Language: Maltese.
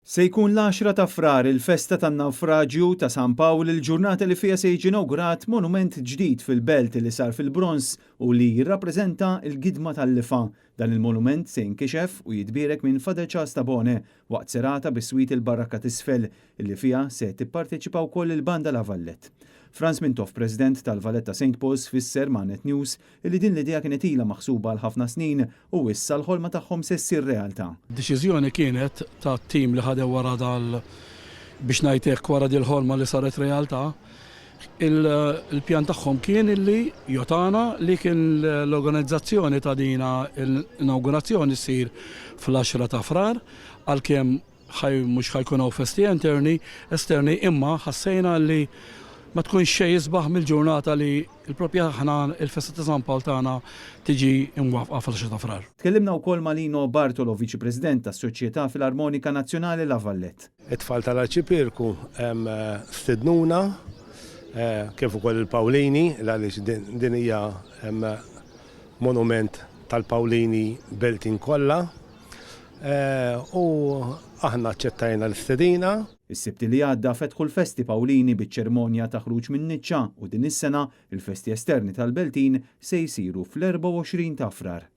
Se jkun l-10 ta' frar il-festa tan-nawfraġġju ta' San Pawl il-ġurnata li fija se jiġi inawgurat monument ġdid fil-belt li sar fil-Brons u li jirrappreżenta l-gidma tal-lifa. Dan il-monument se jinkixef u jitbierek minn Father Charles Tabone waqt serata bis-swit il-Barrakka t'isfel illi fija se tipparteċipa wkoll il-banda La Vallette. Franz Mintoff, President tal-Valletta St. Paul's, fisser ma' Net News illi din l-idea kienet ilha maħsuba għal ħafna snin u issa l-ħolma tagħhom se ssir realtà. Deċiżjoni kienet ta' tim li ħadew wara biex ngħidlek wara dil-ħolma li saret realtà. Il-pjan tagħhom kien illi jotana li kien l-organizzazzjoni ta' dina l-inaugurazzjoni ssir fl-10 ta' frar għalkemm mhux ħajkunu festi esterni imma ħassejna li ma tkunx xejn jisbaħ mill-ġurnata li l-propja ħana il-festa ta' San Pawl tagħna tiġi imwafqa fl-10 ta' frar. Tkellimna wkoll ma' Lino Bartolo, Viċi President tas-Soċjetà Filarmonika Nazzjonali La Vallette. It-tfal tal-Arċipirku stednuna kif ukoll il-Pawlini għaliex din hija monument tal-Pawlini Beltin kollha u aħna aċċettajna l-istedina. Is-sibt li għadda fetħu l-Festi Pawlini biċ-ċermonja ta' ħruġ minn Niċċa u din is-sena il-Festi Esterni tal-Beltin se jsiru fl-24 ta' frar.